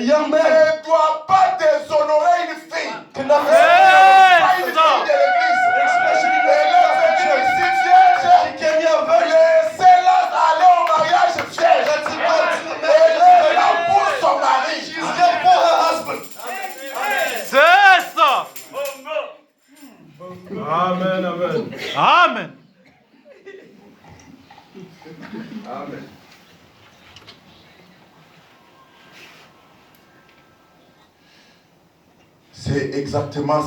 young man ne doit pas déshonorer une fille. cannot Pas une fille de l'église. especially Elle est venue ici vierge. came here virgin. Laissez-la aller au mariage vierge. Let's go to the Elle est là marriage. pour son mari. She's here for her husband. C'est ça. Amen, amen. Amen. C'est exactement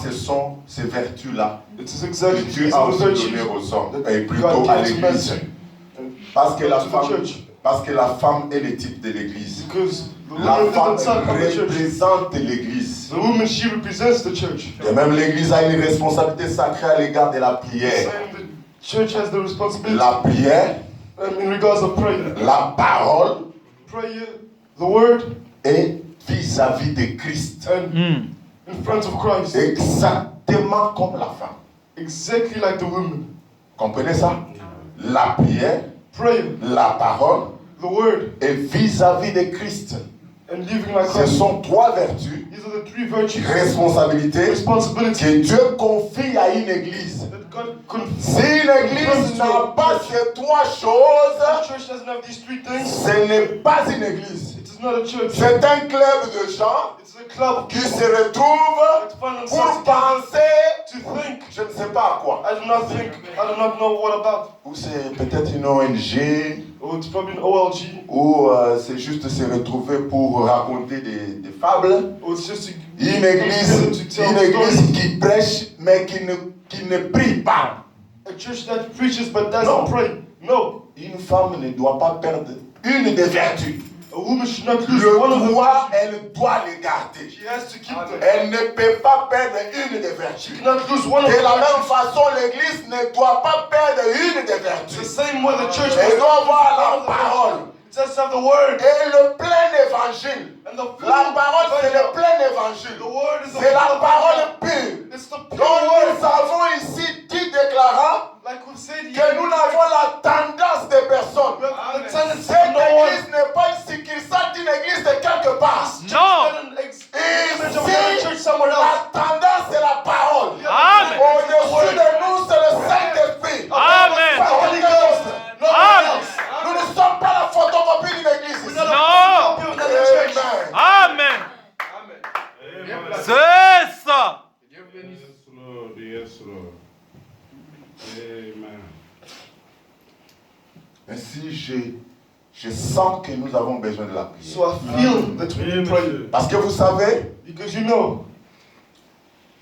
ces vertus-là It is que exactly Dieu these a are the aussi virtues donné aux hommes, et God plutôt à gave to l'église. men. Parce que la church. femme est le type de l'église. Because the La woman femme is the son of the church. représente l'église. The woman, she represents the church. Et même l'église a une responsabilité sacrée à l'égard de la prière. Saying the church has the responsibility La prière, in regards of prayer. la parole Prayer, the word, est vis-à-vis de Christ. and in front of Christ. Exactement comme la femme. Exactly like the woman. Comprenez ça? La prière, Prayer, la parole the word, est vis-à-vis de Christ. and living like Ce Christ. sont trois vertus, These are the three virtues. responsabilités Responsibility que Dieu confie à une église. that God confirms. Si une église n'a pas ces trois choses, The church doesn't have these three things. ce n'est pas une église. It is not a church. C'est un club de gens It's a club of qui people se retrouvent that find pour themselves together penser, to think. je ne sais pas à quoi. I do not think. I do not know what about. Ou c'est peut-être une ONG, Or it's probably an OLG. ou c'est juste se retrouver pour raconter des fables. Or it's just Une église qui prêche mais qui ne prie pas. a church that preaches but doesn't No. pray. No. Une femme ne doit pas perdre une des vertus. A woman should not lose one of Le the droit, virtues. elle doit les garder. She has to keep them. Elle ne peut pas perdre une des vertus. She cannot lose one of De the la même virtues. façon, l'église ne doit pas perdre une des The vertus. same way the church Elle must doit not lose avoir one la of the parole virtues. It has to have the word. et le plein évangile. And the full La parole, c'est le evangel. plein évangile. The word is the C'est la full parole evangel. pure. It's the pure Donc word. nous avons ici dit déclarant Like we've said que nous n'avons la tendance des personnes. we have the tendency Cette of no one. église n'est pas une succursale d'une église de quelque part. Non. Image of another Ici, church somewhere else. la tendance c'est la parole. Amen. Au-dessus de nous, c'est le Saint-Esprit. Amen. Pas Holy quelque Ghost. chose. No Amen. one else. Nous ne sommes pas la photocopie d'une église ici. We're not No. a copy of another church. Amen. Amen. C'est ça. Yes, Lord. Yes, Lord. Amen. Ainsi, je sens que nous avons besoin de la prière. So I feel that we Oui, need prayer. monsieur. Parce que vous savez, Because you know,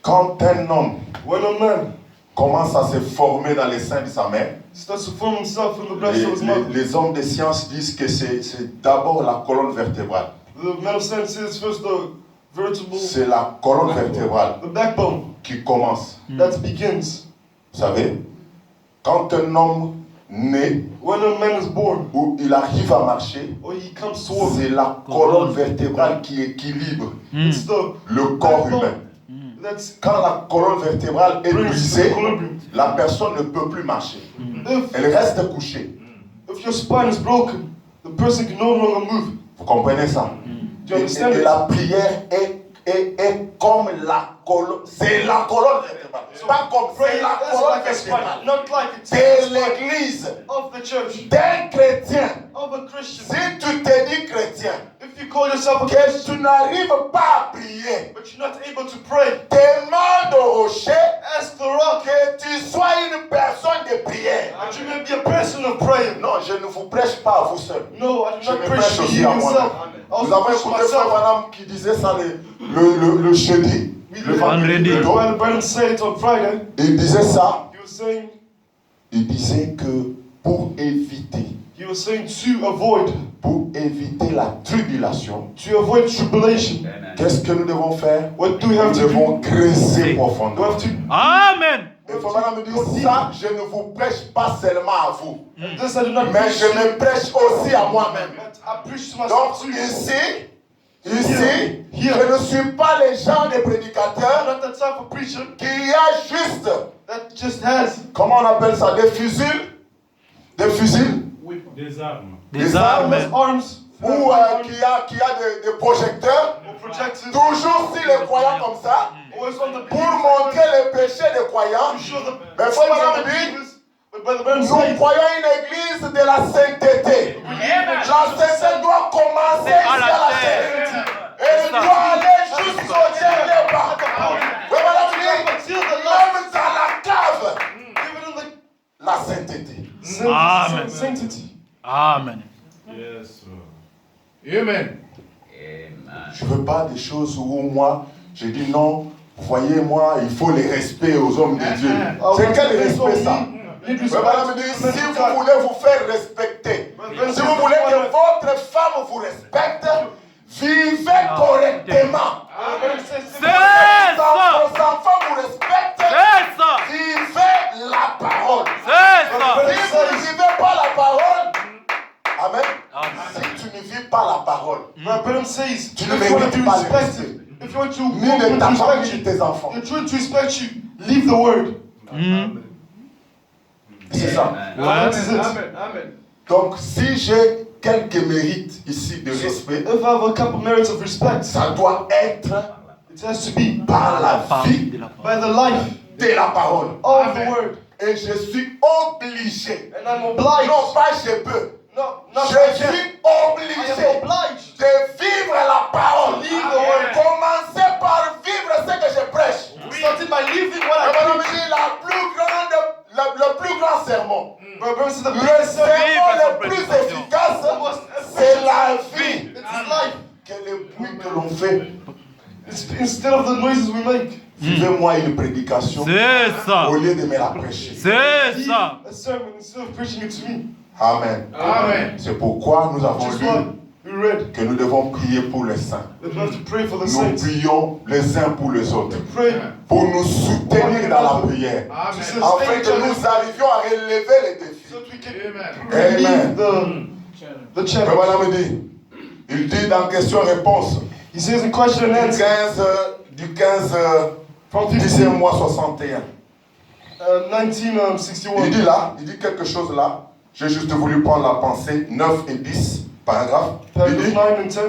quand un homme when a man commence à se former dans les seins de sa mère, starts to form himself in the breast of his mother, les hommes de science disent que c'est d'abord la colonne vertébrale. the man of science says first the vertebral, C'est la colonne vertébrale the backbone qui commence. that begins. Vous savez, quand un homme naît When a man is born ou il arrive à marcher, or he comes to walk, c'est la colonne vertébrale qui équilibre it's the le corps humain. backbone that's Quand la colonne vertébrale est brings brisée, equilibrium. la personne ne peut plus marcher. If Elle reste couchée. your spine is broken, the person can no longer move. Vous comprenez ça? Do you understand Et it? la prière est comme la colonne. C'est la colonne vertébrale. Pas comme c'est Prayer la is colonne like a spine, vertébrale. not like a C'est spine l'église of the church, d'un chrétien. of a Christian. Si tu te dis chrétien, If you call yourself a que Christian, tu n'arrives pas à prier, but you're not able to pray, demande au rocher ask the rock que tu sois une personne de prière. that you may be a person of prayer. Non, je ne vous prêche pas à vous seul. No, I do Je not me preach prêche to aussi you à moi. yourself. I Vous also avez preach écouté Frère myself. Branham qui disait ça le jeudi. Le vendredi. plutôt. Brother Branham said it on Friday. Il disait ça. He was saying, Il disait que pour éviter to éviter la tribulation, avoid tribulation, qu'est-ce que nous devons faire? what do we have Nous to do? devons creuser We profondément. have to, Amen. Et Frère Branham me dit ça, je ne vous prêche pas seulement à vous, this I do not mais preach je to you, me prêche aussi à moi-même. but I preach to Donc myself too. ici, Here. je ne suis pas le genre de I'm prédicateur not that type of preacher qui a juste, that just has comment on appelle ça, des fusils, Des armes. Des armes. arms ou qui a des projecteurs, or rejected. Toujours si les croyants comme ça, Always on the pour montrer les péchés des croyants. to show the Mais sins frère of Branham the dit, believers. But Brother Branham nous says, croyons une église de la sainteté. La sainteté doit commencer À ici la à la terre. terre. Et elle doit aller jusqu'au dernier pas. Frère Branham dit, même dans la cave, la sainteté. Amen. Sanctity. Amen. Yes, Lord. Amen. Je ne veux pas des choses où moi, je dis non, voyez moi, il faut les respects aux hommes de Dieu. C'est quel respect ça? Frère Branham dit, si vous voulez vous faire respecter, si vous voulez que votre femme vous respecte, vivez correctement. C'est ça. Vos enfants vous respectent, C'est ça. vivez la parole. C'est ça. Si vous ne vivez pas la parole, amen. Amen. Si tu ne vis pas la parole, Brother Branham says, tu if ne you want to mérites be pas le respected, respect. if you want to Ni walk de with ta famille, respect ni you, de tes enfants. you're trying to respect you, leave the word. C'est ça. That is it. Amen. Donc, si j'ai quelques mérites ici de respect, If I have a couple merits of respect, ça doit être it has to be par la vie by the life de la parole. of the word. Et je suis obligé, And I'm obliged. non pas je peux, No, not je I suis can. I obligé am obliged. de vivre la parole. Leave the word. Commencer par vivre ce que je prêche. Starting by living what Et I mon ami preach. dit le plus grand sermon. Brother Branham said the Le best sermon sermon Vive le son plus prédication. efficace, c'est la vie. it's his life. Quel est le bruit que l'on fait? It's, instead of the noises we make, Vivez-moi une prédication C'est ça. au lieu de me la prêcher. C'est ça. a sermon instead of preaching it to me. Amen. Amen. C'est pourquoi nous avons Which is why lu we read que nous devons prier pour les saints. that we have to pray for the Nous saints. prions les uns pour les autres, Pray pour nous soutenir dans la prière, to sustain afin each que other nous arrivions à relever les défis. so that we can Amen. relieve the Le challenge. bonhomme dit, il dit dans question-réponse, He says in question and du answer 15 from 10e 15, mois 61. 1961. Il dit là, il dit quelque chose là. J'ai juste voulu prendre la pensée 9 et 10, paragraphe. Il Paragraph dit, 9 and 10.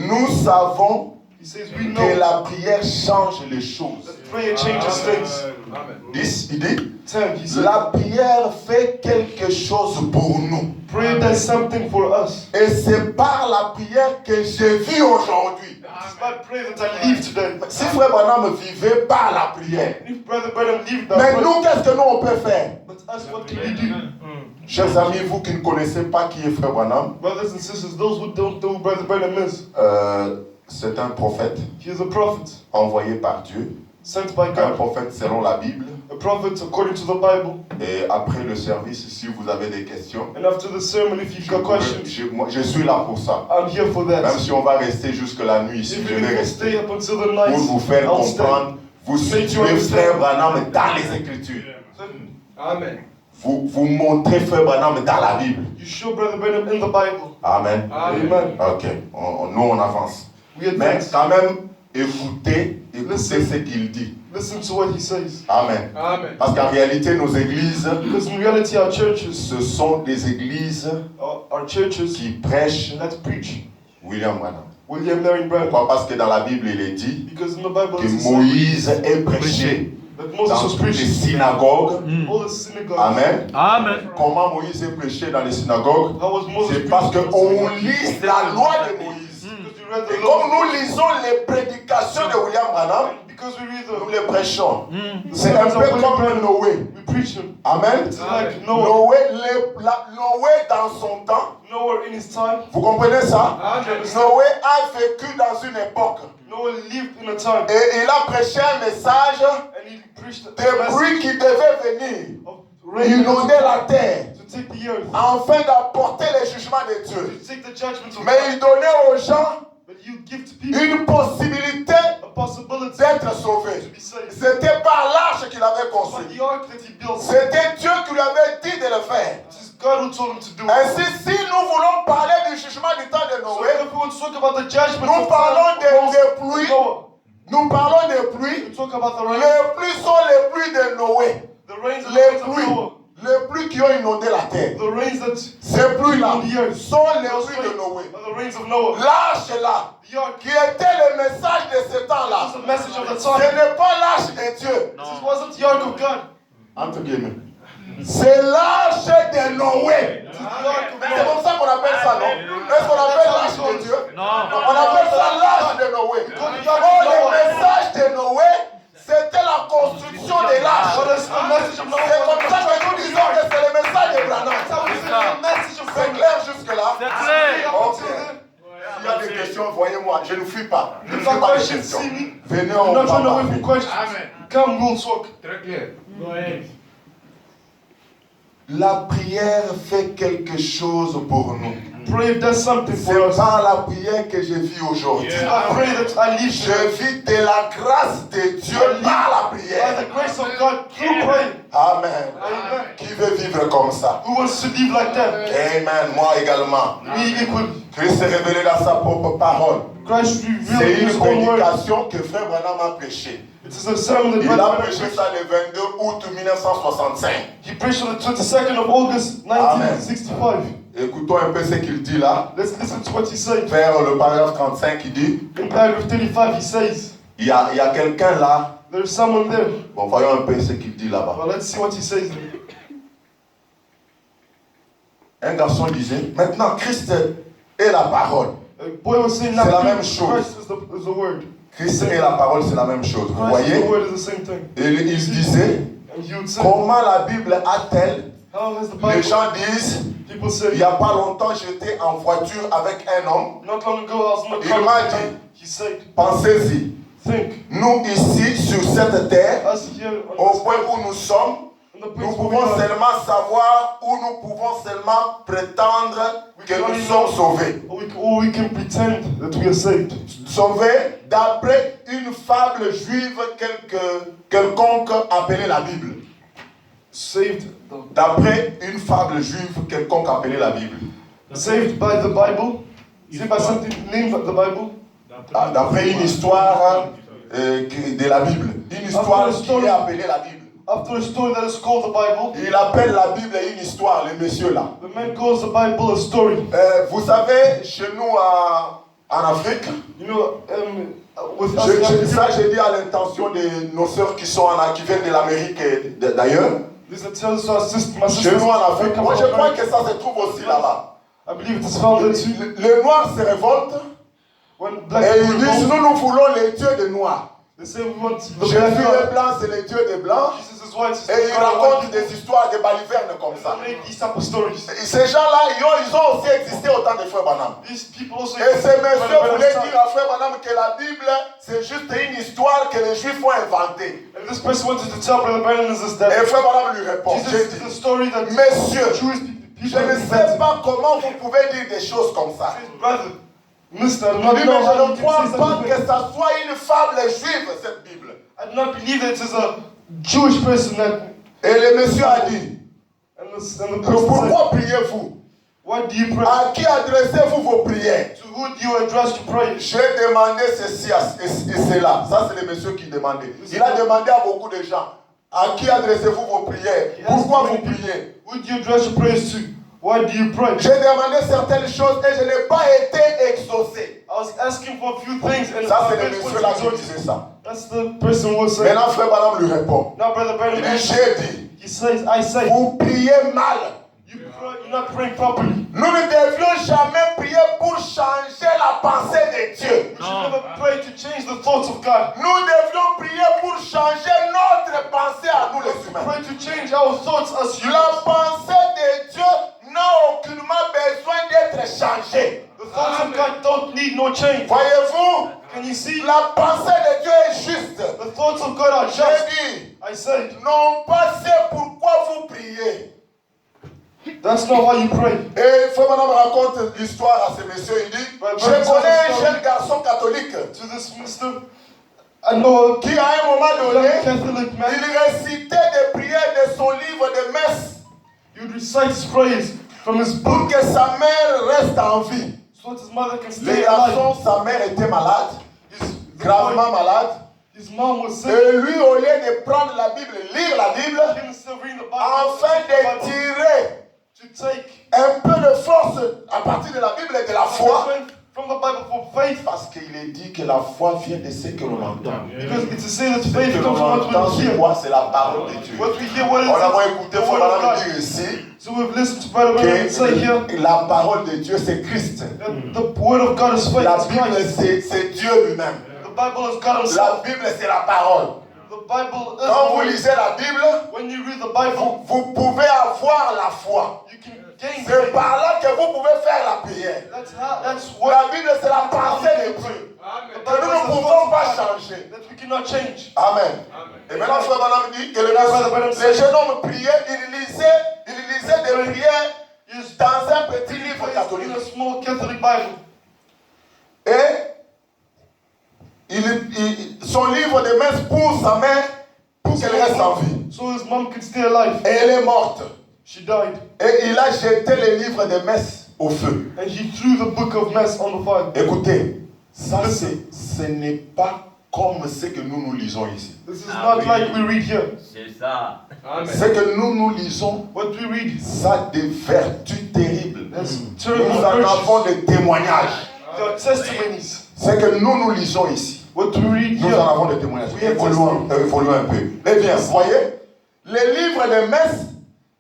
nous savons He says we que know la prière change les choses. that prayer changes things. Amen. 10, il dit, 10. He says la prière fait quelque chose pour nous. prayer does something for us. Et c'est par la prière que je vis aujourd'hui. It's by prayer that I live today. Si Frère Branham vivait par la prière, If Brother Branham lived by mais prayer, nous, qu'est-ce que nous on peut faire? but us, what can we do? Chers amis, vous qui ne connaissez pas qui est Frère Branham, Brothers and sisters, those who don't know who Brother Branham is, c'est un prophète he is a prophet envoyé par Dieu, sent by un God. prophète selon la Bible. A prophet according to the Bible. Et après le service, si vous avez des questions, And after the sermon, if you've got questions, je suis là pour ça. I'm here for that. Même si on va rester jusque la nuit ici, If je you vais will rester stay up until the pour night, vous faire I'll stay. comprendre, vous situez Frère Branham dans les Écritures. Amen. Vous montrez Frère Branham dans la Bible. You show Brother Branham in the Bible. Amen. Amen. Ok, nous on avance. We Mais advance. quand même, écoutez ce qu'il dit. Listen to what he says. Amen. Amen. Parce qu'en réalité, nos églises, Because in reality, our churches, ce sont des églises our churches qui prêchent that preach William Branham. William Marion Branham. Pourquoi? Parce que dans la Bible, il est dit Because in the Bible, que it says Moïse est prêché that Moses dans was toutes les preaching synagogues. all the synagogues. Amen. Amen. Comment Moïse est prêché dans les synagogues? How was Moses C'est parce preaching? qu'on lit la loi de Moïse. Because we read Et the comme law. nous lisons les prédications de William Branham, And because we read nous the les prêchons. the C'est un sermons peu of William comme Branham, Noé. we preach them. Amen. It's like Noah. Noé dans son temps, Noah in his time. vous comprenez ça? Amen. Noé a vécu dans une époque Noah lived in a time. et il a prêché un message And he preached a des message pluies qui devaient venir of rain inonder la terre to take the earth. afin d'apporter les jugements de Dieu. To take the judgment of Mais God. il donnait aux gens But you give to people une possibilité a possibility d'être to sauvés. be saved. C'était par l'arche qu'il avait But construit. the ark that he built, C'était Dieu qui lui avait dit de le faire. it is God who told him to do it. Ainsi, si nous voulons parler du jugement du temps de So Noé, if we want to talk about the judgment nous of parlons des pluies. Noah, Nous parlons des pluies. we talk about the rain, Les pluies sont les pluies de Noé. the rains and les the winds of pluies. Noah. Les pluies qui ont inondé la terre. The rains that Ces pluies-là on the earth. sont les Those pluies de rains Noé. are the rains of Noah. L'arche-là, The ark. qui était le message de ce temps-là, This is the message of the ce time. n'est pas l'arche de Dieu. This wasn't the ark of God. Entre guillemets. C'est l'arche de Noé. This is the ark of C'est Noah. comme ça qu'on appelle ça, non? Est-ce qu'on appelle l'arche de Dieu? Non. On appelle ça l'arche de Noé. Oh, le message de Noé, c'était la construction de l'arche. What is the message of Noah? C'est comme ça que nous disons que c'est le message de Branham. That's how we say the message of C'est God. clair jusque-là? C'est clair. Ok. S'il y a des questions, voyez-moi, je ne fuis pas. Je ne If fais you pas de questions, questions. see me. Venez, I'm on not trying to va wait for parler. questions. Amen. Come, we'll talk. Très clair. Go ahead. La prière fait quelque chose pour nous. Pray does something for C'est us. par la prière que je vis aujourd'hui. I pray that I live Je vis de la grâce de Dieu par la by prière. the grace of God through prayer. Amen. Amen. Qui veut vivre comme ça? Who wants to live like that? Amen. Moi également. Me equally. Christ s'est révélé dans sa propre parole. Christ C'est revealed une His own word. prédication que Frère Branham a prêchée. It is a sermon that Il a Brother prêché preached. ça le 22 août 1965. He preached on the 22nd of August, 1965. Écoutons un peu ce qu'il dit là. Let's listen to what he said. Vers le paragraphe 35, il dit, In paragraph 35, he says, il y a quelqu'un là. there's someone there. Bon, voyons un peu ce qu'il dit là-bas. Well, let's see what he says. Un garçon disait, maintenant Christ est la parole. A boy was saying, C'est la now même chose. Christ is the word. Christ et la parole, c'est la même chose. Vous Christ voyez? and the word is the same thing. Et il disait, And you would say, comment la Bible a-t-elle? how has the Les Bible? gens disent, People il say, n'y a pas longtemps, j'étais en voiture avec un homme. not long ago I was in the Il car m'a with a dit, man. He said, Pensez-y, think, nous ici sur cette terre, us here on au this point earth, où nous sommes, on the nous place where we pouvons are, seulement savoir ou nous pouvons seulement prétendre que nous sommes sauvés. or we can pretend that we are saved. Sauvés d'après une fable juive quelconque appelée la Bible. Saved, D'après une fable juive quelconque appelée la Bible. saved by the Bible. Saved by something named the Bible. Ah, d'après une histoire de la Bible. Une histoire qui est appelée la Bible. After a story that is called the Bible, Il appelle la Bible une histoire, le monsieur là. the man calls the Bible a story. Vous savez, chez nous en Afrique, You know, with us in ça Africa, j'ai dit à l'intention de nos sœurs qui viennent de l'Amérique et d'ailleurs. this is tells us our sister, my Chez sister. nous en Afrique, moi je crois que ça se trouve aussi là-bas. I believe it is found there too. Les Noirs se révoltent When black et people ils disent revolt, nous voulons les dieux des Noirs. they say we want the Jésus black les God. Blancs, c'est les dieux des Blancs. Jesus is white. Jesus Et is ils racontent des histoires de balivernes comme ça. They make these type of stories. Et ces gens-là, ils ont aussi existé au temps de Frère Branham. These people also. Et ces messieurs voulaient And dire à Frère Branham que la Bible, c'est juste une histoire que les Juifs ont inventée. this person wanted to tell Brother Brandon is that Et Frère Branham lui répond, Jesus j'ai is a dit, story that Messieurs, Jewish je people ne sais pas comment vous pouvez dire des choses comme ça. Brother, Mister, I do Il not dit, know mais je how ne you crois can say pas such a que thing. ça soit une fable juive, cette Bible. I do not believe that it is a Jewish person that. Et le monsieur a dit, And the person said, pourquoi priez-vous? what do you pray? À qui adressez-vous vos prières? To who do you address your prayer? J'ai demandé ceci et cela. Ça, c'est le monsieur qui demandait. Il a demandé à beaucoup de gens, à qui adressez-vous vos prières? Pourquoi vous priez? Who do you address your prayers to? Why do you pray? J'ai demandé certaines choses et je n'ai pas été exaucé. I was asking for a few things and Ça, c'est I le was monsieur là qui exalted. disait ça. That's the person who was saying. Maintenant, Frère Branham lui répond. Now, Brother Brandon, Il dit, j'ai dit, he says, I say, vous priez mal. you're not praying properly. Nous ne devions jamais prier pour changer la pensée de Dieu. We should never pray to change the thoughts of God. Nous devions prier pour changer notre pensée à nous les humains. Pray to change our thoughts as La humans. pensée de Dieu n'a aucunement besoin d'être changée. The thoughts of God don't need no change. Voyez-vous, Can you see? la pensée de Dieu est juste. The thoughts of God are J'ai just. dit, I said, non pas c'est pourquoi vous priez. that's not why you pray. Et Frère Branham raconte l'histoire à ce monsieur. Il dit, je connais un jeune garçon catholique To this mister, I know qui à un moment a donné, young Catholic il man. récitait des prières de son livre de messe He would recite his prayers from his pour book que sa mère reste en vie. so that his mother can Le stay alive. garçon, sa mère était malade, The gravement malade. His mom was sick. Et lui, au lieu de prendre la Bible, lire la Bible, Him still reading the Bible. afin de tirer to take un peu de force à partir de la Bible et de la foi. strength from the Bible for faith. Parce qu'il est dit que la foi vient de ce que l'on entend. Because it's a say that Ce faith que comes l'on from what entend, we c'est hear. quoi? C'est la parole de Dieu. What we hear, what is On a it? écouté, The il faut word of maintenant God. dire ici So we've listened to Brother Branham say here que la parole de Dieu, c'est Christ. that the word of God is faith. La It's Bible, Christ. c'est Dieu lui-même. The Bible is God La Himself. Bible, c'est la parole. The Bible is Quand the vous word. lisez la Bible, When you read the Bible, vous pouvez avoir la foi. you can gain C'est faith. par là que vous pouvez faire la prière. That's what La Bible, c'est la pensée de Dieu. the Que nous Bible ne is pouvons pas the changer. that we cannot change. Amen. Et maintenant, frère Branham dit que les jeunes hommes priaient, ils lisaient des prières dans un petit livre In catholique. a small Catholic Bible. Et son livre de messe pour sa mère, pour qu'elle reste en vie. So his mom could stay alive. Et elle est morte. She died. Et il a jeté le livre de messe au feu. And he threw the book of Mass on the fire. Écoutez, ça ce n'est pas comme ce que nous lisons ici. This is not like we read here. C'est ça. Ce que nous lisons, What we read ça a des vertus terribles. has Nous terrible en avons virtues. des témoignages. There are testimonies. Ce que nous lisons ici, What we read nous en here. avons des témoignages. We have Évoluons un peu. Eh bien, voyez, les livres de messe,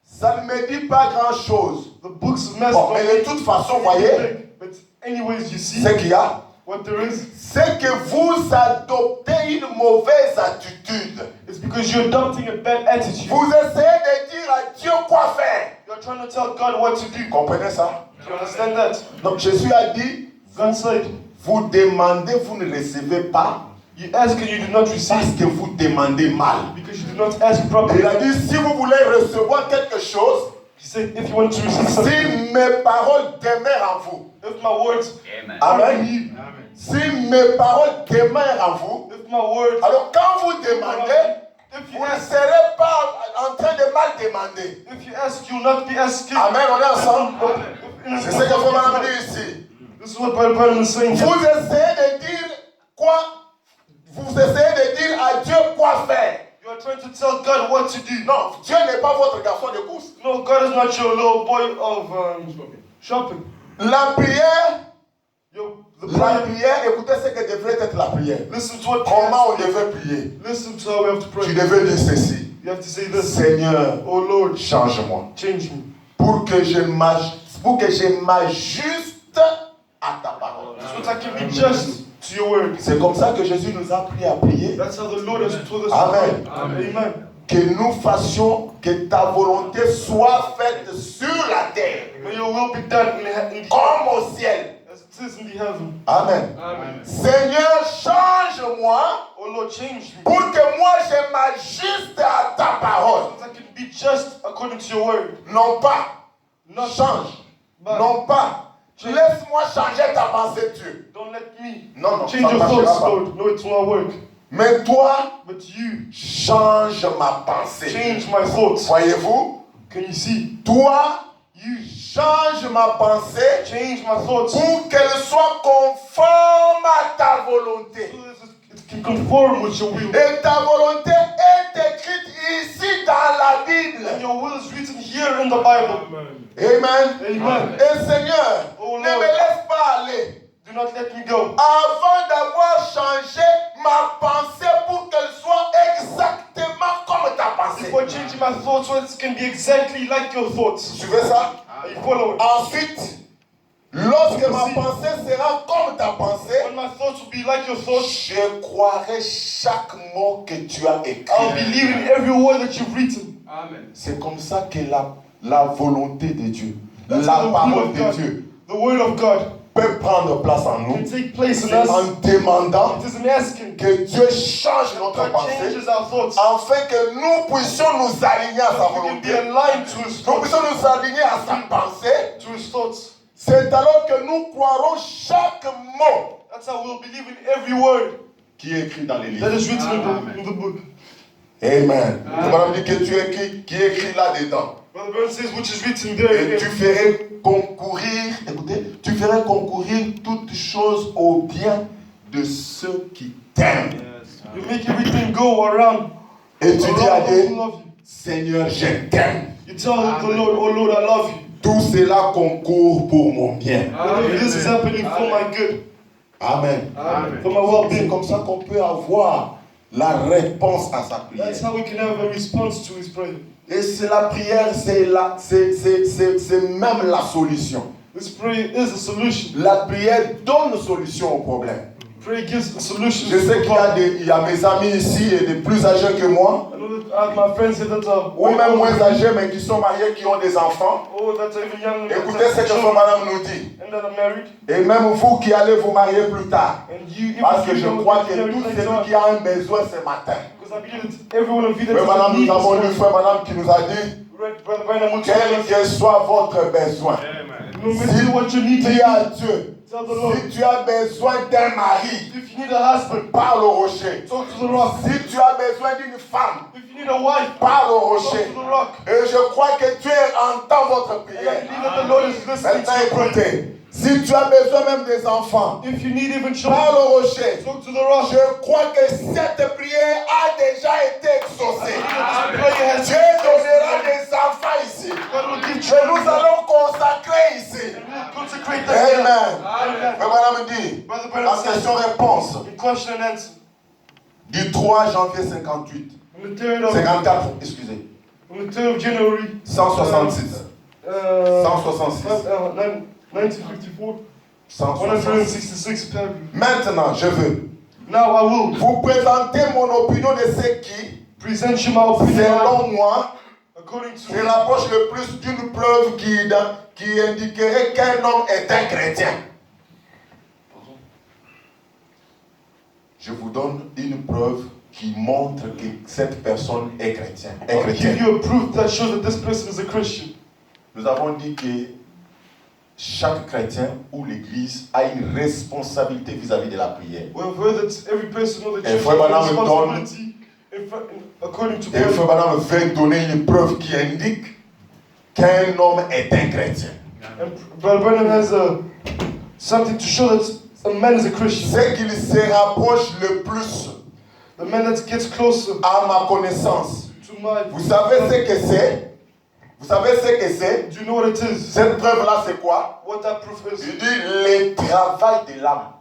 ça ne me dit pas grand-chose. The books of Mass Bon, don't mais de toute façon, voyez, But anyways, you see ce qu'il y a, what there is. c'est que vous adoptez une mauvaise attitude. It's because you're adopting a bad attitude. Vous essayez de dire à Dieu quoi faire. You're trying to tell God what to do. Comprenez ça? Do you understand that? Donc Jésus a dit, God said, vous demandez, vous ne recevez pas you ask and you do not parce receive que vous demandez mal. because you do not ask Et properly. il a dit, si vous voulez recevoir quelque chose, He said, if you want to receive something, si mes paroles demeurent en vous, if my words Amen. are in Amen. you, Si mes paroles demeurent en vous, if my words alors quand vous demandez, if you vous ne ask, serez pas en train de mal demander. if you ask, you will not be asking. Amen, on est ensemble. In C'est ce que Frère Branham dit ici. This is what Brother Branham is saying. Vous essayez de dire quoi? Vous essayez de dire à Dieu quoi faire. You are trying to tell God what to do. Non, Dieu n'est pas votre garçon de course. No, God is not your little boy of shopping. La prière, The la prayer. prière, écoutez ce que devrait être la prière. Listen to what Comment on prayer is. devait prier? Listen to how we have to pray. Tu devais dire ceci. You have to say this. Seigneur, Oh Lord, change-moi. change me. Pour que je m'ajuste à ta parole. So that I can be just to your word. C'est comme ça que Jésus nous a appris à prier. That's how the Lord has told us Amen. to pray. Amen. Que nous fassions que ta volonté soit faite sur la terre, May your will be done in the comme au ciel. as it is in the heaven. Amen. Amen. Seigneur, change-moi Oh Lord, change me. pour que moi je m'ajuste à ta parole. So that I can be just according to your word. Non pas, Not change. but Non pas, laisse-moi changer ta pensée, Dieu. don't let me Non, non, change ça your marchera thoughts, pas. Lord. No, it will not work. Mais toi, But you change ma pensée. change my thoughts. Voyez-vous, Can you see? toi, You change ma pensée change my thoughts so pour qu'elle soit conforme à ta volonté. that it can conform with your will. Et ta volonté est écrite ici dans la Bible. And your will is written here in the Bible. Amen. Amen. Et Seigneur, Oh, ne Lord. me laisse pas aller Do not let me go. avant d'avoir changé ma pensée pour qu'elle soit exactement comme ta pensée. Before changing my thoughts, so it can be exactly like your thoughts. Suivez ça? Are you following? Ensuite, lorsque ma pensée sera comme ta pensée, When my thoughts will be like your thoughts, je croirai chaque mot que tu as I'll écrit. believe in every word that you've written. Amen. C'est comme ça que la volonté de Dieu, That's la how the will parole of de God, Dieu the word of God, peut prendre place en can nous take place in us. en demandant It is in asking. que Dieu change notre God pensée changes our thoughts. afin que nous puissions nous aligner à sa We can be volonté. aligned to His Nous thoughts. puissions nous aligner à sa pensée. To His thoughts. C'est alors que nous croirons chaque mot That's how we'll believe in every word qui est écrit dans les that livres. is written in the book. Amen. Le Bible dit que tu écris, qui est écrit là-dedans. Brother Burns says, which is written there. Et tu ferais concourir, écoutez, tu ferais concourir toutes choses au bien de ceux qui t'aiment. You make everything go around. Et tu dis à Around those Dieu, who love you. Seigneur, je t'aime. You tell the Lord, oh Lord, I love you. Tout cela concourt pour mon bien. This is happening for my good, Amen. Amen. for my C'est well-being. comme ça qu'on peut avoir la réponse à sa prière. That's how we can have a response to His prayer. Et c'est la prière, c'est même la solution. This prayer is a solution. La prière donne solution au problème. Prayer gives a solution. Je sais qu'il y a mes amis ici et des plus âgés que moi, I know that I have my friends here that are ou même moins âgés mais qui sont mariés, qui ont des enfants. that are even young, Écoutez ce que son madame nous dit. and that are married. Et même vous qui allez vous marier plus tard. And you, Parce que even je if you crois don't que get tout married celui later qui a un besoin ce matin. because I believe that everyone of you that Frère is madame, in need nous avons lu this frère madame qui nous a dit, morning, Brother Branham will tell quel us, que soit votre besoin, no matter what you need, dis à Dieu, tell the Lord. si tu as besoin d'un mari, If you need a husband, parle au rocher. talk to the rock. Si tu as besoin d'une femme, If you need a wife, parle au talk rocher. to the rock. Et je crois que Dieu entend votre And I prière. believe that the Lord is listening Maintenant to your prayer. écoutez, si tu as besoin même des enfants, If you need even parle children, au rocher. talk to the rock. Je crois que cette prière a déjà été exaucée. Prayer has Dieu donnera des enfants ici. God will give Et children. nous allons consacrer ici. And we'll consecrate them here. Amen. Mais madame dit, Brother en Branham says, question-réponse, in question and answer, du 3 janvier 58, on the 3rd of, 54, excusez, on the 3rd of January, 166, 166, 1954, 166. 166 paragraph. Maintenant, je veux Now I will vous présenter mon opinion de ce qui, present you my opinion selon moi, according to se rapproche le plus d'une preuve qui indiquerait qu'un homme est un chrétien. Je vous donne une preuve qui montre que cette personne est chrétienne. Est I'll give chrétienne. you a proof that shows that this person is a Christian. Nous avons dit que chaque chrétien ou l'église a une responsabilité vis-à-vis de la prière. We have heard that every person of the Et church Frère has a Branham responsibility according to Et le frère prayer. Branham veut donner une preuve qui indique qu'un homme est un chrétien. And Brother Branham has something to show that a man is a Christian. C'est qu'il se rapproche le plus The man that gets closer à ma connaissance. to my. Vous savez ce que c'est? Vous savez ce que c'est? Do you know what it is? Cette preuve-là, c'est quoi? What that proof is? Il dit le travail de l'âme.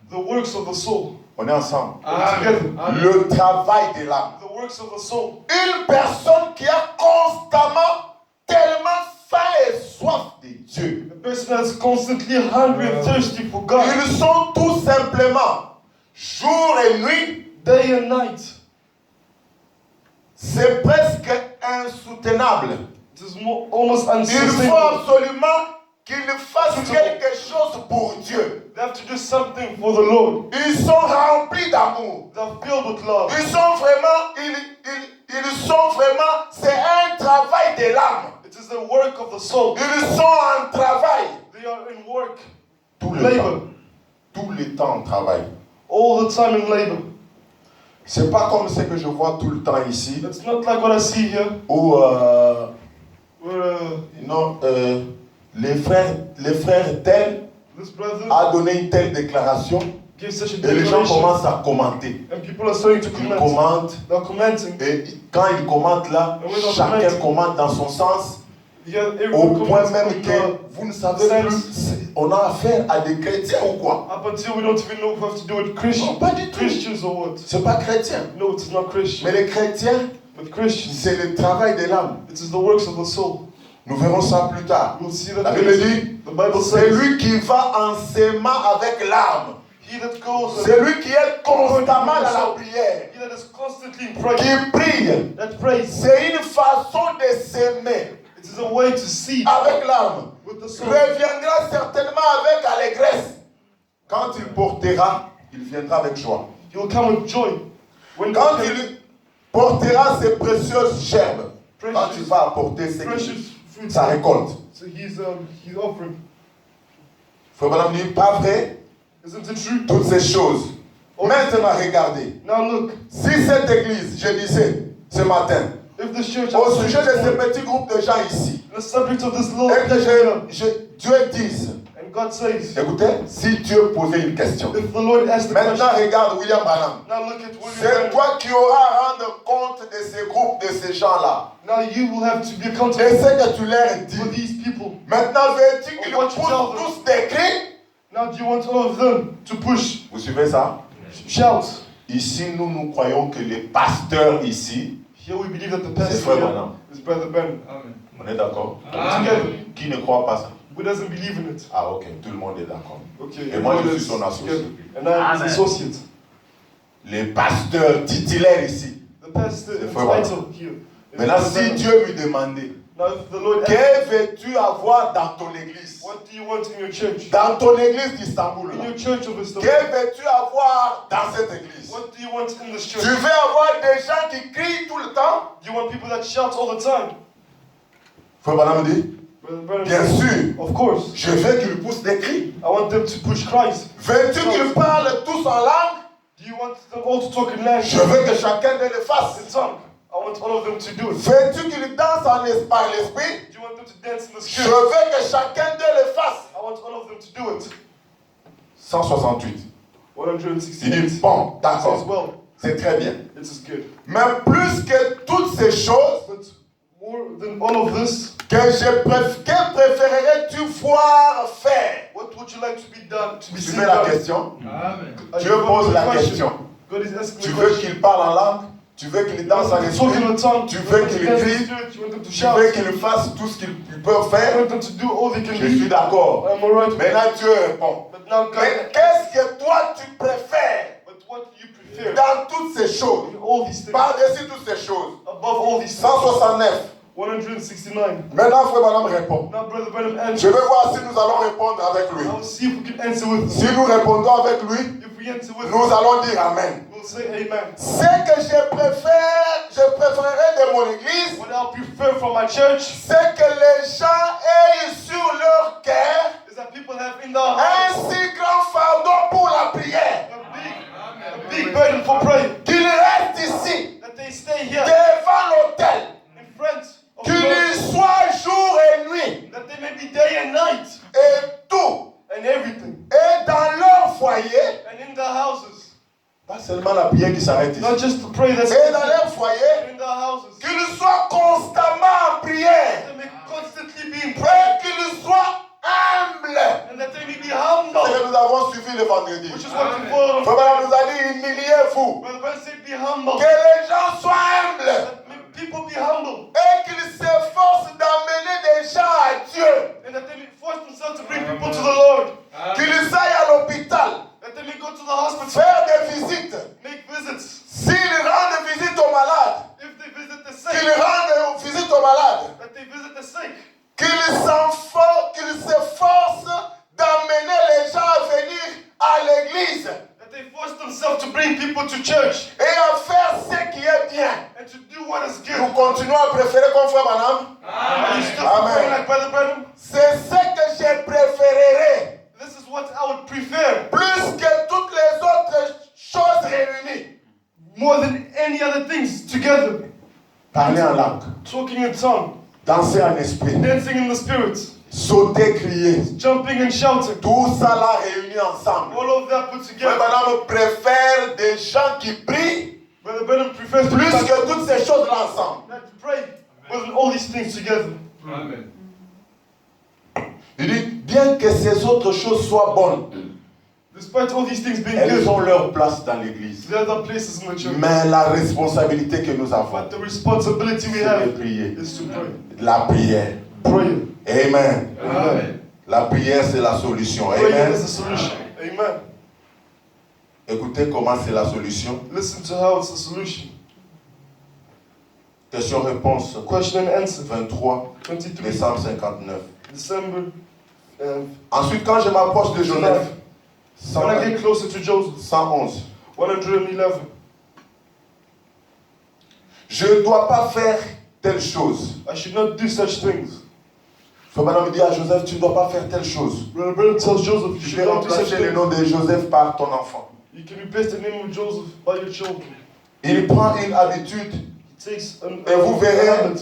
The works of the soul. On est ensemble. Together. Le travail de l'âme. The works of the soul. Une personne qui a constamment tellement faim et soif de Dieu. A person that's constantly hungry and thirsty for God, Ils sont tout simplement, jour et nuit, day and night. c'est presque insoutenable. It is almost Il faut unsustainable. absolument qu'ils fassent quelque chose pour Dieu. They have to do something for the Lord. Ils sont remplis d'amour. They're filled with love. Ils sont vraiment, c'est un travail de l'âme. It is the work of the soul. Ils sont en travail. They are in work, Tout le temps. labor, Tout le temps en travail. all the time in labor. C'est pas comme ce que je vois tout le temps ici. It's not like what I see here, Où, where non, les frères tels this brother a donné une telle déclaration gives such a et les gens declaration, commencent à commenter. and people are starting to Ils comment. commentent They're commenting. et quand ils commentent là, And when they're chacun commenting, commente dans son sens Yeah, au everyone point comments même on, que vous ne savez plus, on a affaire à des chrétiens ou quoi? up until we don't even know if we have to do with Non, Christians, pas du tout. Christians or what. C'est pas chrétien. No, it is not Christian. Mais les chrétiens, But Christians, c'est le travail de l'âme. it is the works of the soul. Nous verrons ça plus tard. We'll see La that Bible later. dit, The Bible c'est says, lui qui va en s'aimant avec l'âme. he that goes C'est lui qui est constamment dans la prière. he that is constantly in prayer, Qui prie. that prays. C'est une façon de s'aimer It is a way to see avec l'âme. with the soul. Reviendra certainement avec allégresse. Quand il portera, il viendra avec joie. He will come with joy. When Quand God il portera ses précieuses gerbes, quand il va apporter precious fruits, sa récolte. so he's offering. Frère Branham dit, pas vrai, Isn't it true? toutes ces choses. Maintenant, regardez. Now look, Si cette église, je disais ce matin, if the church au sujet de ce petit groupe de gens ici, the subject of this little et que Dieu dise, and God says, Écoutez, si Dieu posait une question, if the Lord asked the maintenant question, regarde William Branham. now look at C'est William Branham. toi qui auras à rendre compte de ces groupes, de ces gens-là. Now you will have to be Et accountable ce que tu leur for dis. these people. Maintenant, veux-tu qu'ils What you tell them. poussent tous des cris? Now do you want all of them to push, Vous suivez ça? shout? Ici, nous croyons que les pasteurs ici, Here we believe that the c'est pastor Frère here Branham. is Brother Branham. Amen. On est d'accord? Together. Qui ne croit pas ça? Who doesn't believe in it? Ah ok, tout le monde est d'accord. Okay. Et moi, je everyone suis is son associé. together. And I am his Amen. associate. Les pasteurs titulaires ici. The pastor C'est is Frère Branham. title here. is Maintenant, Brother si Branham. Dieu lui demandait, Now if the Lord que asks, veux-tu avoir dans ton église? what do you want in your church? Dans ton église d'Istanbul. In là. your church of Que Istanbul. veux-tu avoir dans cette église? What do you want in this Tu church? veux avoir des gens qui crient tout le temps? Do you want people that shout all the time? Frère Branham dit, Brother Branham bien says, sûr, of course. je veux qu'ils poussent des cris. I want them to push Christ. Veux-tu qu'ils parlent tous en langue? Do you want them all to talk in language? Je veux que chacun d'eux le fasse. In tongue. I want all of them to do it. Veux-tu qu'ils dansent par l'esprit? Do you want them to dance in the Je spirit? veux que chacun d'eux le fasse. I want all of them to do it. 168. 168. Il dit, bon, Says, d'accord, well, c'est très bien. it is good. Mais plus que toutes ces choses, But more than all of this, que préférerais-tu voir faire? what would you like to be done? To be Tu seen fais la done? question. Amen. Are Dieu you pose following la the question? question. God is asking Tu the veux question. qu'il parle en langue? Tu veux qu'il You danse want en them to talk in esprit? the tongue? Tu You veux want them to qu'il dance in the crie? spirit? You want them to Tu shout? veux qu'il fasse tout ce qu'ils peuvent You faire? want them to do all they can Je suis do? d'accord. I'm alright. Maintenant Dieu répond. But now God, Mais qu'est-ce que toi tu préfères but what do you prefer? dans toutes ces choses? In all these things, Par-dessus toutes ces choses. above all these things, 169. 169. Maintenant, Frère Branham répond. Now Brother Branham Je answers. vais voir si nous allons répondre avec lui. I'll see if we can answer with Si him. nous répondons avec lui, If we answer with nous him, allons dire Amen. we'll say amen. Ce que je préférerais de mon église, What I prefer from my church c'est que les gens aient sur leur cœur is that people have in their hearts un si grand fardeau pour la prière. a big burden for prayer. Qu'ils restent ici, That they stay here devant l'autel. in front of Qu'il y God. soit jour et nuit, That they may be day and night et tout. and everything. Et dans leur foyer, And in their houses. pas seulement la prière qui s'arrête ici. Not just to pray, that's Et dans leur foyer, in their houses. qu'ils soient constamment en prière. They may constantly be in Et prayer. qu'ils soient humbles. And that they may be C'est humble. ce que nous avons suivi le vendredi. Which is what we follow. Frère Branham nous a dit, humiliez-vous. Brother Branham said, be humble. Que les gens soient humbles. That may people be humble. Et qu'ils s'efforcent d'amener des gens à Dieu. And that they may force themselves to bring people to the Lord. Qu'ils aillent à l'hôpital, That they may go to the hospital. faire des visites. Make visits. S'ils rendent visite aux malades, If they visit the qu'ils sick. rendent visite aux malades. That they visit the sick. Qu'ils s'efforcent d'amener les gens à venir à l'église That they force themselves to bring people to church. et à faire ce qui est bien. And to do what is Nous good. continuons à préférer comme Frère Branham. Are you still Amen. praying like Brother Branham? C'est ce que je préférerais This is what I would prefer. plus que toutes les autres choses réunies. More than any other things together. Parler en langue, Talking in tongue. danser en esprit, Dancing in the spirit. sauter, crier. Jumping and shouting. Tout ça là réuni ensemble. All of that put Frère together. Branham préfère des gens qui prient Brother Branham prefers to plus be que toutes ces choses là ensemble. like to pray more than all these things together. Amen. Il dit, bien que ces autres choses soient bonnes, Despite all these things being elles good, ont leur place dans l'église. there are other places in the church. Mais la responsabilité que nous avons, But the responsibility we c'est de have prier. is to pray. La prière. Prayer. Amen. Amen. La prière, c'est la solution. Prayer Amen. is the solution. Amen. Écoutez comment c'est la solution. Listen to how it's the solution. Question-réponse. Question and answer. 23 23 décembre 59. December. Ensuite, quand je m'approche de Genève, When I get closer to Joseph, 111, 111. je ne dois pas faire telle chose. I should not do such things. Frère Branham dit à Joseph, tu ne dois pas faire telle chose. Brother Branham tells Joseph, you Je should vais not do such remplacer le things. nom de Joseph par ton enfant. You can replace the name of Joseph by your children. Il prend une habitude He takes Et vous verrez, habit.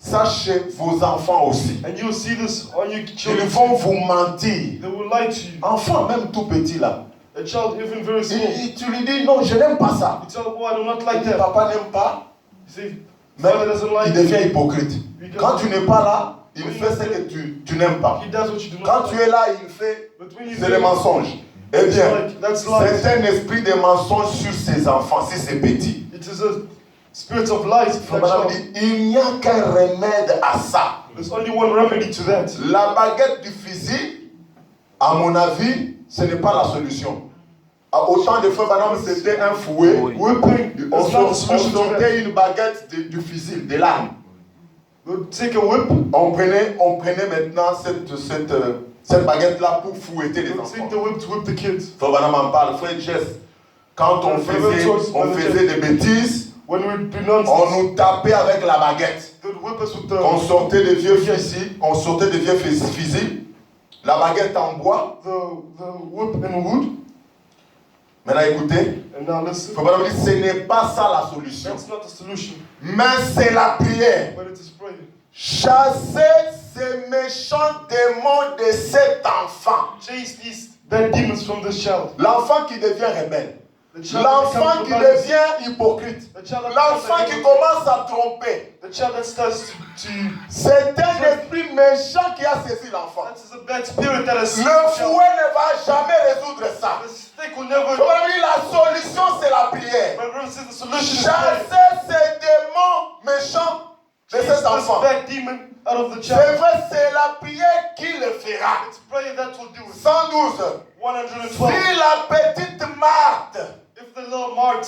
ça chez vos enfants aussi. And you'll see this on your Ils children. vont vous mentir. They will lie to you. Enfant, même tout petit là. A child, even very small. Tu lui dis non, je n'aime pas ça. You tell them, oh, I do not Il like dit that. papa n'aime pas. You say, Mais father doesn't like il it. devient hypocrite. Quand tu n'es pas là, il fait ce que tu n'aimes pas. He does what you do Quand not tu like. es là, il fait, But when you c'est do le it, mensonge. Eh it's bien, like, that's lies. c'est un esprit de mensonge sur ses enfants, si c'est petit. It is a spirit of lies. Frère Branham dit, il n'y a qu'un remède à ça. There's only one remedy to that. La baguette du fusil, à mon avis, ce n'est pas la solution. Au temps de Frère Branham, c'était un fouet. Whipping On is not the sortait solution to that. une baguette du fusil, des lames. They'll take a whip. On prenait maintenant cette baguette-là pour fouetter les They'll enfants. take the whip to whip the kids. Frère Branham en parle. Frère Jess, quand on faisait des bêtises, When we do on nonsense, nous tapait avec la baguette. they'll whip us with On the sortait des vieux fusils, la baguette en bois. whip in wood. Maintenant écoutez, And now listen. Frère Branham dit, ce n'est pas ça la solution. That's not the solution, Mais c'est la prière. but it is prayer. Chasser ces méchants démons de cet enfant. Chase these bad demons from this child. L'enfant qui devient rebelle. The child that L'enfant becomes qui rebellious. devient hypocrite. The child that L'enfant qui commence à tromper. The child that starts to C'est un esprit méchant qui a saisi l'enfant. that is a bad spirit that has Le fouet ne va jamais résoudre ça. The stick will never. La solution, c'est la prière. My brother says the solution is prayer. Chasser ces démons méchants de Chase cet this enfant. bad demon out of the C'est child. vrai, c'est la prière qui le fera. It's prayer that will do it. 112. 112. Si la petite Marthe, If the little Mart,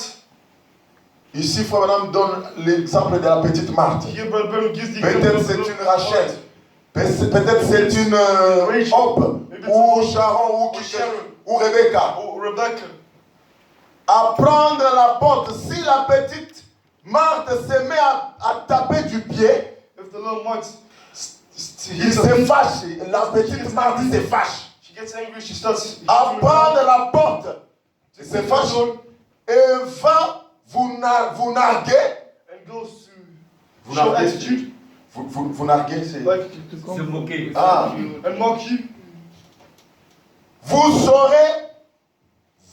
ici Frère Branham donne l'exemple de la petite Marthe. here Brother Branham gives the Peut-être example c'est of the une little Rachel. Mart. Peut-être c'est une Hope. Ou Sharon ou Rebecca. Or Rebecca. À prendre la porte. Si la petite Marthe se met à taper du pied, If the little Mart, il se fâche. La petite Marthe se fâche. she gets angry, she starts. À prendre la porte. Il se fâche. Et va vous narguer. And goes to Vous show narguez. attitude, Vous narguez, c'est... like Se moquer. Ah. and mock you.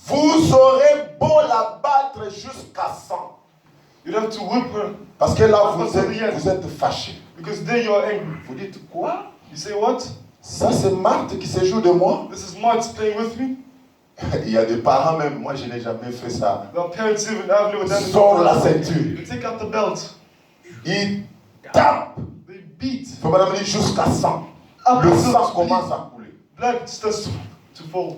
Vous aurez beau la battre jusqu'à 100. You have to whip her Parce que là, vous êtes fâché. because then you are angry. Vous dites quoi? You say what? Ça, c'est Marthe qui se joue de moi? This is Mart playing with me. Il y a des parents même, moi je n'ai jamais fait ça. The parents even I've never done it. Sors la ceinture. They take out the belt. Il tape. They beat. Il faut madame dire jusqu'à 100. Up Le until sang commence à couler. blood starts to fall.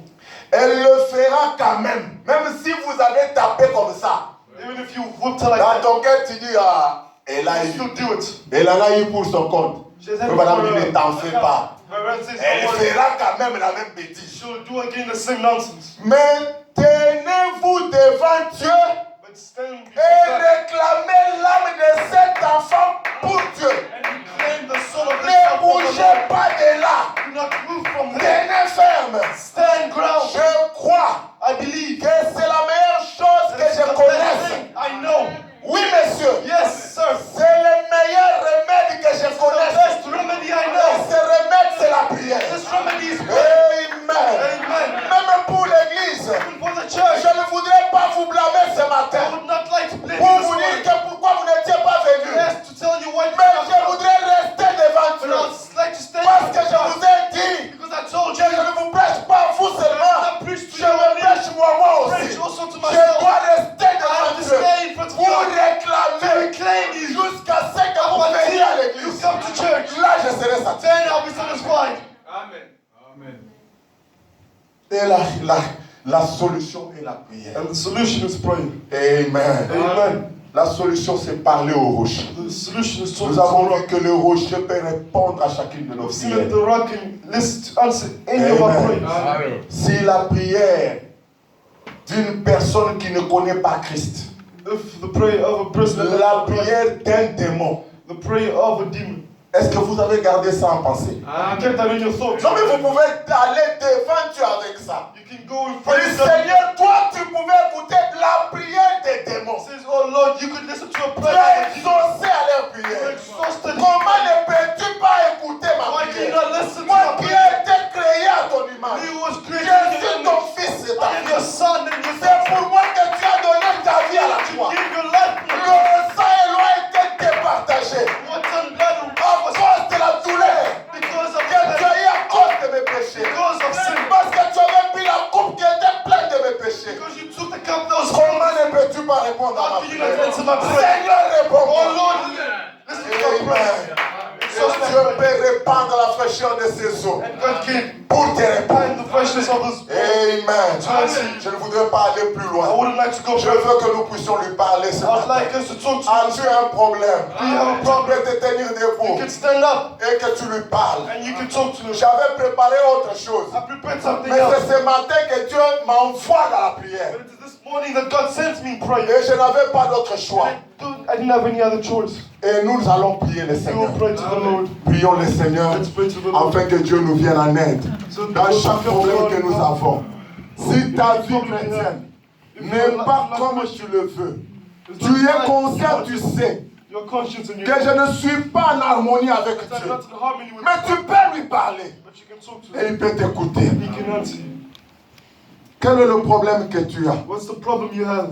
Elle le fera quand même. Même si vous avez tapé comme ça. Even if you whipped her like Dans that, ton cœur, tu dis, ah, elle a you eu. still do it. Elle en a eu pour son compte. She has Il had faut it madame for dire, her ne t'en fais account. pas. My brother says, Elle don't worry. fera quand même la même bêtise. She'll do again the same nonsense. Mais tenez-vous devant Dieu But stand before et God réclamez l'âme de cet enfant pour Dieu. and claim the soul of this Ne child for the bougez Lord. pas de là. Do not move from there. Tenez ferme. Stand ground. Je crois I believe que c'est la meilleure chose que that's je the best connaisse. thing I know. Oui, monsieur. Yes, sir. C'est le meilleur remède que je The connaisse. best remedy I Et know. ce remède, c'est la prière. This remedy is prayer. Amen. Amen. Même pour l'église, Even for the church, je ne voudrais pas vous blâmer ce I matin would not like to blame pour you this vous dire morning. que pourquoi vous n'étiez pas venu. Yes, to tell you why you Mais did je not come. voudrais rester devant But Dieu. I'd like to stand Parce que before je God. vous ai dit Because I told que you, je ne vous prêche pas à vous seulement. I preach to Je me you prêche moi preach aussi. also to Je myself. dois rester I have devant to Dieu stay in front of pour God. réclamer Reclaim you jusqu'à ce que vous veniez à until you l'église. come to church. Là, je serai satisfait. Then I'll be satisfied. Amen. Amen. Et la solution est la prière. And the solution is prayer. Amen. Amen. La solution, c'est parler au rocher. The solution is talking Nous to avons the vu rock. que le rocher peut répondre à chacune de nos We've seen prières. that the rock can listen to answer any of our Amen. prayers. Amen. Si la prière d'une personne qui ne connaît pas Christ, If the prayer of a person that la doesn't know Christ, prière d'un démon, the prayer of a demon, est-ce que vous avez gardé ça en pensée? you Amen. kept that in your thoughts. Non, mais vous pouvez aller devant Dieu avec ça. You can go in Vous front dites, of God. Seigneur, toi, tu pouvais écouter la prière des démons. Says, oh Lord, you could listen to a Tu prayer as of a demon. exaucé à leur You prière. exhausted. Comment peux-tu pas répondre à ma How can you not prière? answer my prayer? Seigneur, réponds-moi. Oh Lord, listen to my prayer. Dieu peut répandre la fraîcheur de ses eaux And God can pour te répondre. find the freshness of His. Amen. Je ne voudrais pas aller plus I loin. wouldn't like to go Je further. veux que nous puissions lui parler ce I would matin. like us to talk to As-tu un problème? Do you have a Tu problem? peux te tenir You debout can stand up et que tu lui parles. and you can talk to Him. J'avais préparé autre chose. I prepared something Mais else. c'est ce matin que Dieu m'envoie dans la prière. But it is this morning that God sent me in prayer. Et je n'avais pas d'autre choix. I didn't have any other choice. Et nous allons prier le We Seigneur. will pray to the Lord. Prions le Seigneur Let's pray to the Lord. afin que Dieu nous vienne en aide dans chaque problème que nous avons. Si ta vie chrétienne n'est pas comme tu le veux, tu es conscient, tu sais Your conscience and your que je ne suis pas en harmonie avec that I'm Dieu. not in harmony with Mais tu peux lui parler but you can talk to et Him. il peut t'écouter. He can answer you. Quel est le problème que tu as? What's the problem you have?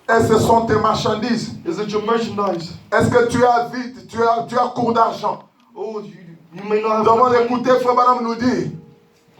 Est-ce que ce sont tes marchandises? Is it your merchandise? Est-ce que tu as vite, tu as court d'argent? Oh, you may not have Nous avons enough money. écouté Frère Branham nous dire.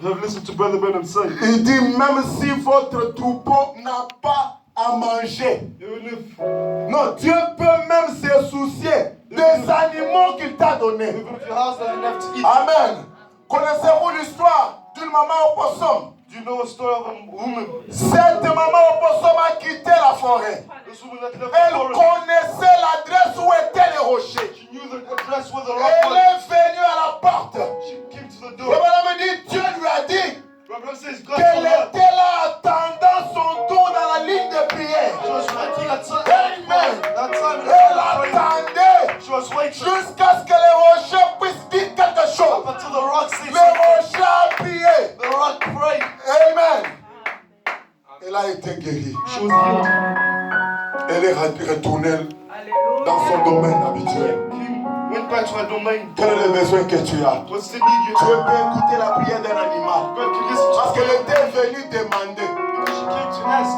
You have listened to Brother Branham say, Il dit même si votre troupeau n'a pas à manger. even if Non, Dieu peut même se soucier des animaux qu'il t'a donnés. your house doesn't have to eat. Amen. Connaissez-vous l'histoire d'une maman opossum? Do you know a story of a woman? Cette maman opossum a quitté la forêt. This woman that left Elle the forest. connaissait l'adresse où étaient les rochers. She knew the address where the Elle rock was. est venue à la porte. She came to the Le door. bonhomme dit, Dieu lui a dit Brother says, God qu'elle told her. était là attendant son tour dans la ligne de prière. She was waiting at time. Amen. That time Elle attendait she was waiting jusqu'à ce que les rochers puissent dire quelque chose. up until the rock said Le something. rocher a prié. The rock prayed. Amen. Elle a été guérie. She was healed. Elle est retournée dans son domaine habituel. He went back to her domain. Quel est le besoin que tu as? What's the need you Tu have? peux écouter la prière d'un animal. God can listen to Parce you. qu'elle était venue demander. Because she came to ask.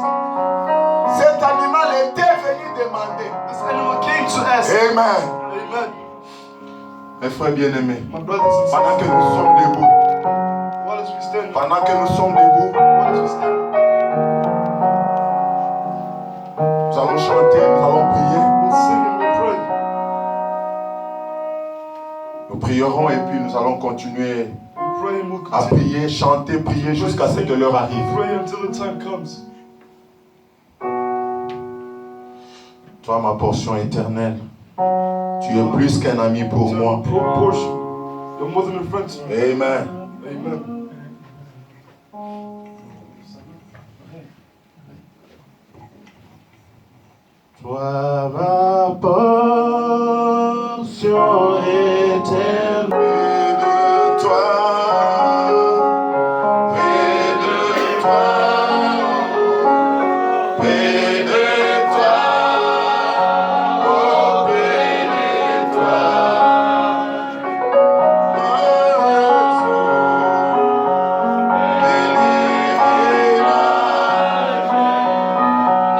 Cet animal était venu demander. This animal came to ask. Amen. Amen. Mes frères bien-aimés, My brothers and pendant que sisters, nous sommes debout, while as we stand, pendant que nous sommes debout, while as we stand, nous allons chanter, nous allons prier. we'll sing and we'll pray. Nous prierons et puis nous allons continuer We'll pray and we'll à continue. prier, chanter, prier jusqu'à ce que l'heure arrive. Pray until the time comes. Toi, ma portion éternelle, tu es plus qu'un ami pour moi. Proportion. You're more than a friend to me. Amen. Amen. Toi, ma portion éternelle. Près de toi, près de toi, près de toi, oh, près de toi.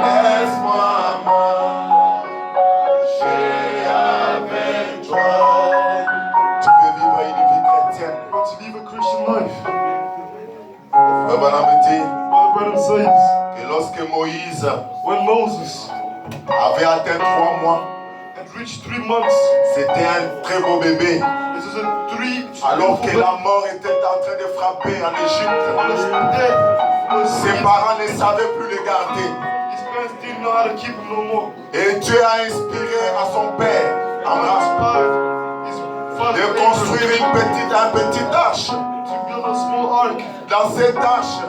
Laisse-moi marcher avec toi. Tu peux vivre une vie chrétienne. Want to live a Christian life? Le bonhomme dit Brother Branham says, que lorsque Moïse when Moses avait atteint 3 mois, had reached 3 months, c'était un très beau bébé. this is a 3 Alors que la mort était en train de frapper en Égypte, ses parents ne savaient plus le garder. His parents didn't know how to keep him no more. Et Dieu a inspiré à son père, Abraham, His father de construire un petit arche. to build a small ark. Dans cette arche,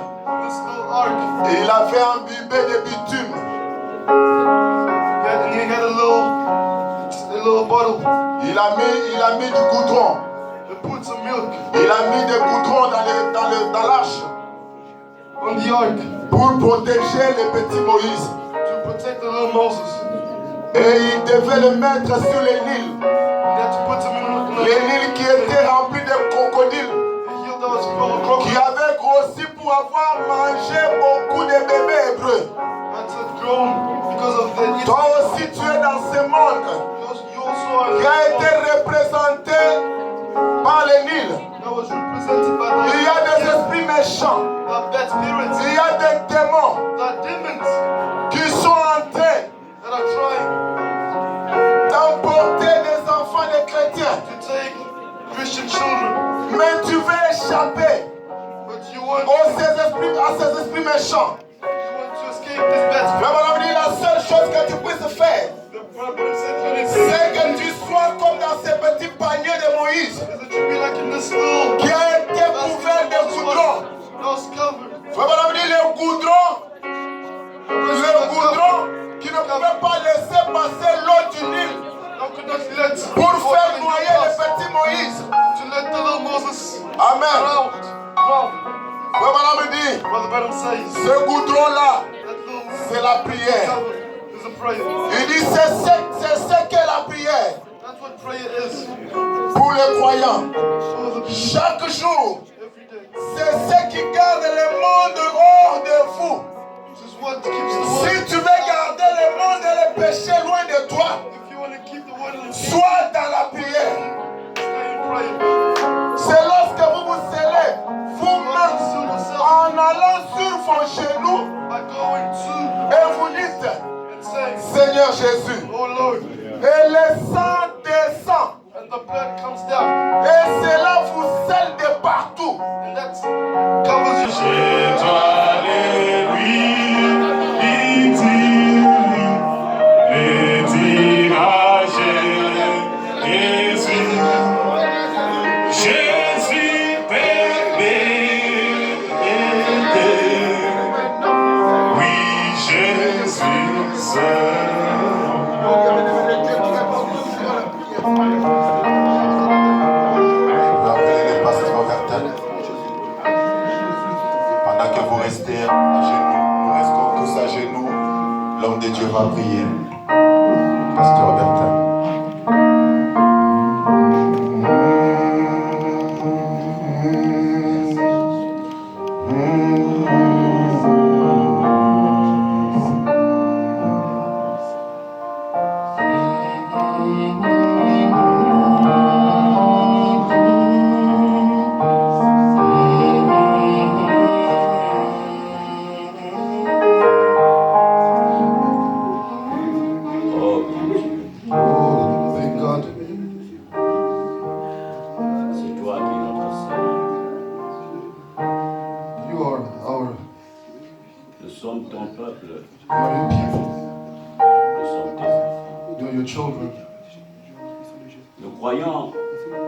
This little ark, il avait imbibé de bitume. and he had a little bottle. Il a mis du goudron. They put some milk Il a mis des goudrons dans l'arche on the ark pour protéger le petit Moïse. to protect the little Moses. Et il devait le mettre sur les Nil. They had to put him in Les Nil qui étaient remplis de crocodiles, a hill that was filled with qui crocodiles. avaient grossi pour avoir mangé beaucoup de bébés hébreux. That had grown because of the Toi aussi tu es dans ce monde You also are qui a été représenté par les Nil. that was represented by Il y a des esprits méchants, the bad spirits, il y a des démons the demons qui sont en train méchant. You want to escape this battle. Frère Branham dit la seule chose que tu puisses faire, The brother said you need to c'est que tu sois comme dans ces petits paniers de Moïse, is that you be like in this little qui a été couvert de goudron. lost covered. Frère Branham dit le goudron qui ne pouvait pas laisser passer l'eau du Nil Thou could not let pour faire noyer le petit Moïse. to let the little Moses Amen. drown. Frère Branham dit, Brother Branham says ce goudron-là, that little c'est la prière. covered is a prayer. Il dit, c'est ce qu'est la prière That's what prayer is. pour les croyants. For the people Chaque jour, every day. c'est ce qui garde le monde hors de vous. This is what keeps the world. Si tu veux garder le monde et le péché loin de toi, If you want to keep the world in sois dans la prière. stay in prayer. C'est lorsque vous vous scellez vous-même en allant sur vos genoux By going to et vous dites, and saying, Seigneur Jésus, Oh Lord, et le sang descend. and the blood comes down, Et cela vous scelle de partout. and that covers you. Chez toi, les Jésus, bébé, oui, Jésus seul. Je vais appeler le pasteur Bertel. Pendant que vous restez à genoux, nous restons tous à genoux, l'homme de Dieu va prier. Pasteur Bertel. Thank God. C'est toi qui es notre Seigneur. You are our Nous sommes ton peuple, you are your people. nous sommes tes enfants. You are your children. Nous croyons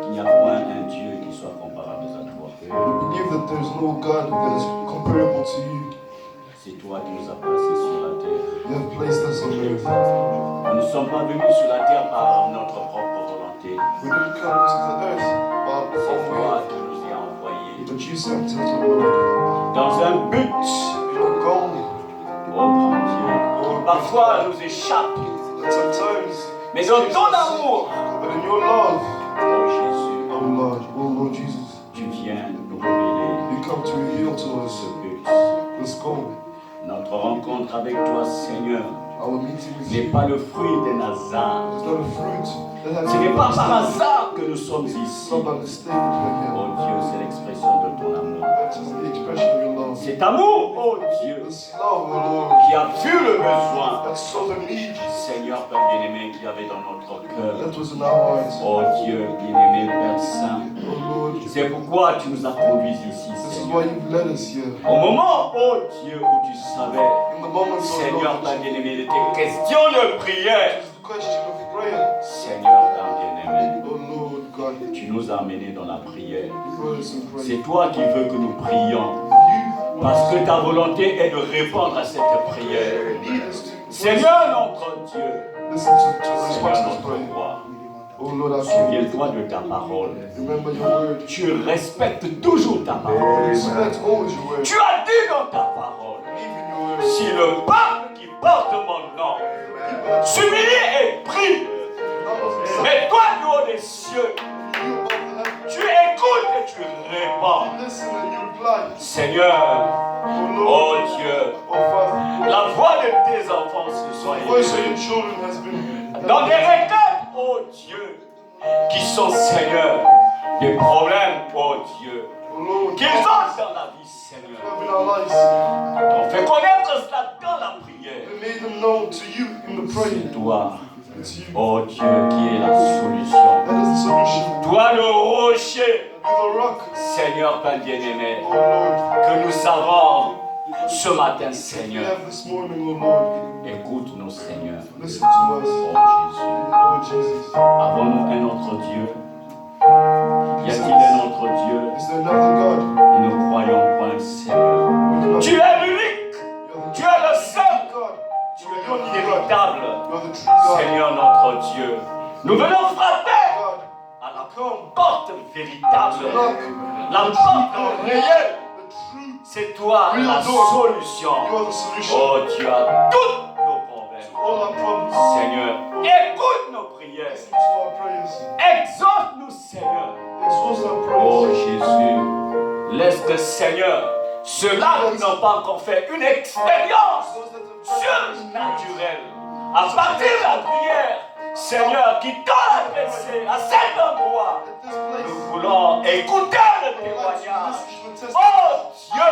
qu'il n'y a point un Dieu qui soit comparable à toi. We believe that there's no God that is comparable to you. C'est toi qui nous as placés sur la terre. You have placed us on earth. Nous ne sommes pas venus sur la terre par notre propre volonté. We didn't come to the earth by C'est our toi way, qui nous as envoyés but you sent us, Lord, dans un but, in a goal oh grand Dieu, qui parfois nous échappe. that sometimes, Mais dans ton amour, but in your love, oh Jésus, oh Lord Jesus, tu viens nous révéler you come to reveal to us ce but. this goal. Notre rencontre avec toi, Seigneur, Our meeting with n'est you pas le fruit d'un hasard. is not a fruit that has Ce n'est been pas par hasard que nous sommes ici. It's not by mistake that we're here. Oh Dieu, c'est l'expression de ton amour. That's just the expression of your love. Cet amour, oh Dieu, This love, oh Lord, qui a vu le besoin, that saw the need Seigneur Père bien-aimé, qu'il y avait dans notre cœur. that was in our hearts. Oh Dieu, bien-aimé Père Saint, Oh Lord, c'est pourquoi tu nous as conduits ici, this is Seigneur. why you've led us here. Au moment, oh Dieu, où tu savais, In the moments, oh Seigneur Lord, Père bien-aimé, il était question de prière. it's the question of prayer. Seigneur Père bien-aimé, Oh Lord God, tu nous as amenés dans la prière. you brought us in prayer. C'est toi qui veux que nous prions. You Parce que ta volonté est de répondre à cette prière. need us to Seigneur notre Dieu, listen to respond Seigneur to this notre prayer. roi, Oh Lord, our King, souviens-toi de ta parole. remember your word. Tu respectes toujours ta parole. Respect always your word. Tu as dit dans ta parole, Believe in your word. si le peuple qui porte mon nom s'humilie et prie, mais toi, du haut des cieux, tu écoutes et tu réponds. Listen and you reply. Seigneur, Oh Lord, oh Dieu, oh Father, la voix de tes enfants se soit the voice of your élevée children has been dans des requêtes, oh Dieu, qui sont, Seigneur, des problèmes, oh Dieu, Oh Lord, qu'ils ont dans la vie, Seigneur. have in our lives. On fait connaître cela dans la prière. We made them known to you in the prayer. C'est toi, It's you. oh Dieu, qui est la solution. That is the solution. Toi, le rocher, You're the rock. Seigneur Père bien-aimé, Oh Lord, que nous savons Ce matin, we Seigneur, have this morning, oh Lord, écoute-nous, Seigneur. listen to us. Oh Jésus, Oh Jesus, avons-nous un autre Dieu? Y a-t-il un autre Dieu? is there another God? Nous ne croyons point, Seigneur. We do not- Tu es l'unique, You're tu es le seul, God. tu es le véritable, You're the true God. Seigneur notre Dieu. Nous venons frapper God, à la porte véritable, knock. la porte réelle. The true, C'est toi la solution. you are the solution Oh, tu as tous nos problèmes. to all our problems. Seigneur, écoute nos prières. Listen to our prayers. Exauce-nous, Seigneur. Exhaust our Oh prayers. Jésus, laisse que Seigneur, ceux-là qui n'ont pas encore fait une expérience Those that have surnaturelle, à partir de la prière, Seigneur, qui t'a adressé à cet endroit, at this place, nous voulons écouter le I would like to témoignage. listen to the Oh testimony. Dieu,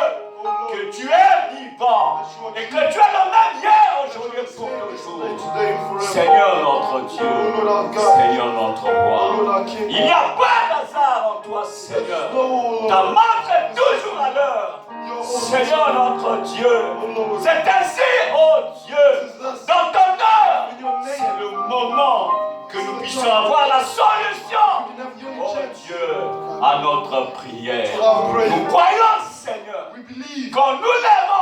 que tu es vivant et que tu es le même hier, aujourd'hui et pour toujours. Today and forever. Seigneur notre Oh Dieu, Lord our God. Seigneur notre Oh roi, Lord our King. il n'y a pas d'hasard en toi, Seigneur. No, Ta Lord. montre est toujours à l'heure. You're always Seigneur notre Dieu, Oh Lord. c'est ainsi, oh Dieu, dans ton heure, In your c'est name. le moment que nous puissions avoir la solution. We can have the only Oh chance. Dieu, à notre prière. To our prayer. Nous croyons, Seigneur, We believe. quand nous lèvons